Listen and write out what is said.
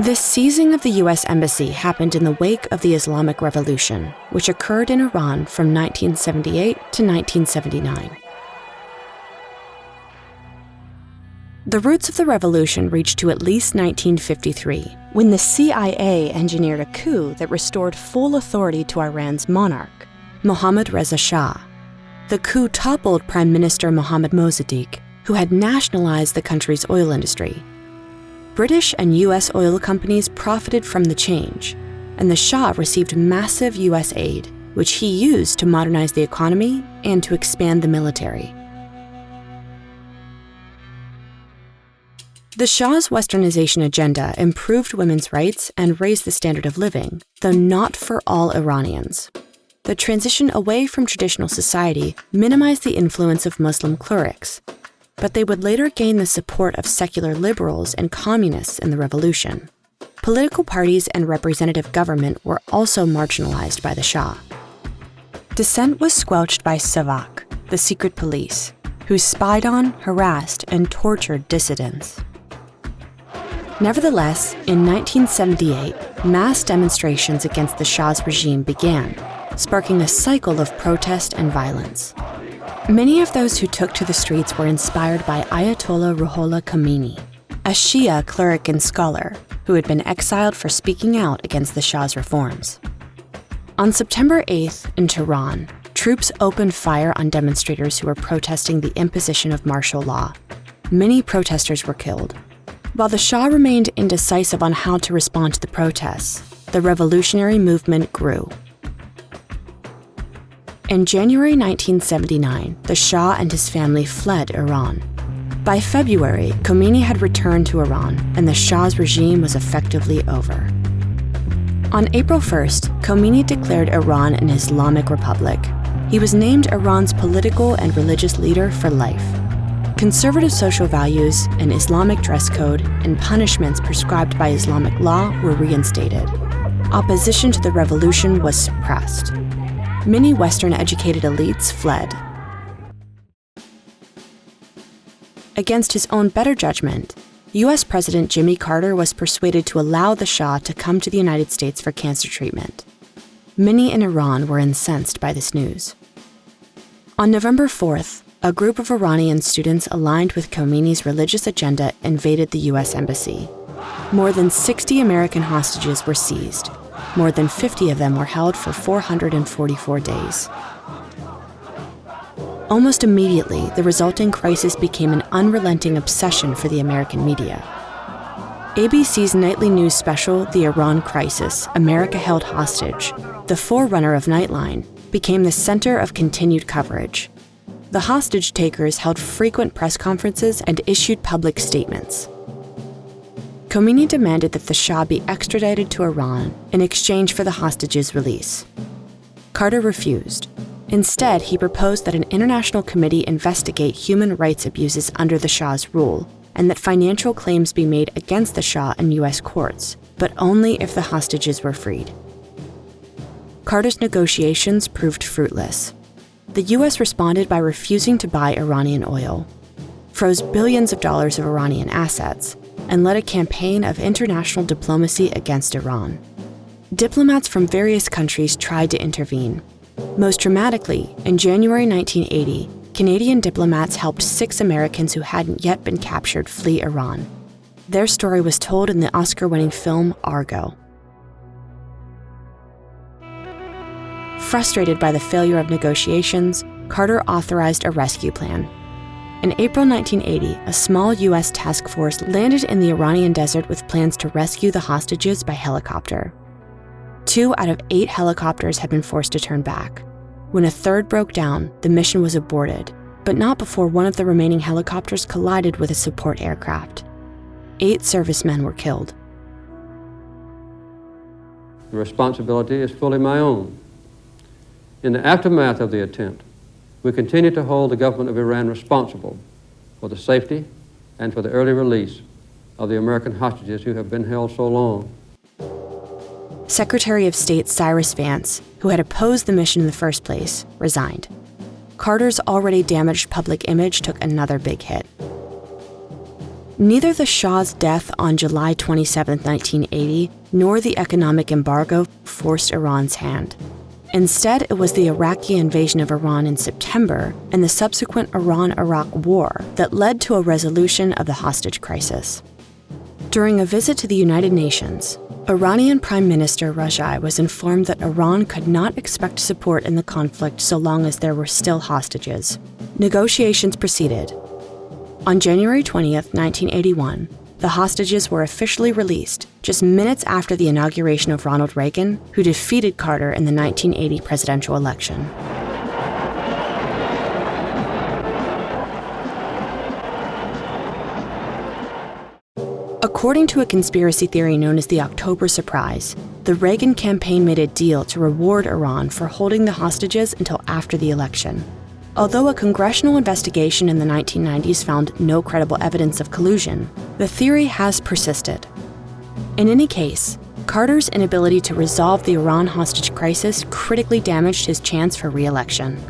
This seizing of the U.S. Embassy happened in the wake of the Islamic Revolution, which occurred in Iran from 1978 to 1979. The roots of the revolution reached to at least 1953, when the CIA engineered a coup that restored full authority to Iran's monarch, Mohammad Reza Shah. The coup toppled Prime Minister Mohammad Mossadegh, who had nationalized the country's oil industry. British and U.S. oil companies profited from the change, and the Shah received massive U.S. aid, which he used to modernize the economy and to expand the military. The Shah's westernization agenda improved women's rights and raised the standard of living, though not for all Iranians. The transition away from traditional society minimized the influence of Muslim clerics, but they would later gain the support of secular liberals and communists in the revolution. Political parties and representative government were also marginalized by the Shah. Dissent was squelched by Savak, the secret police, who spied on, harassed, and tortured dissidents. Nevertheless, in 1978, mass demonstrations against the Shah's regime began, sparking a cycle of protest and violence. Many of those who took to the streets were inspired by Ayatollah Ruhollah Khomeini, a Shia cleric and scholar who had been exiled for speaking out against the Shah's reforms. On September 8th in Tehran, troops opened fire on demonstrators who were protesting the imposition of martial law. Many protesters were killed. While the Shah remained indecisive on how to respond to the protests, the revolutionary movement grew. In January 1979, the Shah and his family fled Iran. By February, Khomeini had returned to Iran, and the Shah's regime was effectively over. On April 1st, Khomeini declared Iran an Islamic republic. He was named Iran's political and religious leader for life. Conservative social values, an Islamic dress code, and punishments prescribed by Islamic law were reinstated. Opposition to the revolution was suppressed. Many Western-educated elites fled. Against his own better judgment, U.S. President Jimmy Carter was persuaded to allow the Shah to come to the United States for cancer treatment. Many in Iran were incensed by this news. On November 4th, a group of Iranian students aligned with Khomeini's religious agenda invaded the U.S. Embassy. More than 60 American hostages were seized. More than 50 of them were held for 444 days. Almost immediately, the resulting crisis became an unrelenting obsession for the American media. ABC's nightly news special, The Iran Crisis, America Held Hostage, the forerunner of Nightline, became the center of continued coverage. The hostage takers held frequent press conferences and issued public statements. Khomeini demanded that the Shah be extradited to Iran in exchange for the hostages' release. Carter refused. Instead, he proposed that an international committee investigate human rights abuses under the Shah's rule, and that financial claims be made against the Shah in U.S. courts, but only if the hostages were freed. Carter's negotiations proved fruitless. The U.S. responded by refusing to buy Iranian oil, froze billions of dollars of Iranian assets, and led a campaign of international diplomacy against Iran. Diplomats from various countries tried to intervene. Most dramatically, in January 1980, Canadian diplomats helped 6 Americans who hadn't yet been captured flee Iran. Their story was told in the Oscar-winning film Argo. Frustrated by the failure of negotiations, Carter authorized a rescue plan. In April 1980, a small U.S. task force landed in the Iranian desert with plans to rescue the hostages by helicopter. 2 out of 8 helicopters had been forced to turn back. When a third broke down, the mission was aborted, but not before one of the remaining helicopters collided with a support aircraft. 8 servicemen were killed. The responsibility is fully my own. In the aftermath of the attempt, we continue to hold the government of Iran responsible for the safety and for the early release of the American hostages who have been held so long. Secretary of State Cyrus Vance, who had opposed the mission in the first place, resigned. Carter's already damaged public image took another big hit. Neither the Shah's death on July 27, 1980, nor the economic embargo forced Iran's hand. Instead, it was the Iraqi invasion of Iran in September and the subsequent Iran-Iraq war that led to a resolution of the hostage crisis. During a visit to the United Nations, Iranian Prime Minister Rajai was informed that Iran could not expect support in the conflict so long as there were still hostages. Negotiations proceeded. On January 20, 1981, the hostages were officially released just minutes after the inauguration of Ronald Reagan, who defeated Carter in the 1980 presidential election. According to a conspiracy theory known as the October Surprise, the Reagan campaign made a deal to reward Iran for holding the hostages until after the election. Although a congressional investigation in the 1990s found no credible evidence of collusion, the theory has persisted. In any case, Carter's inability to resolve the Iran hostage crisis critically damaged his chance for re-election.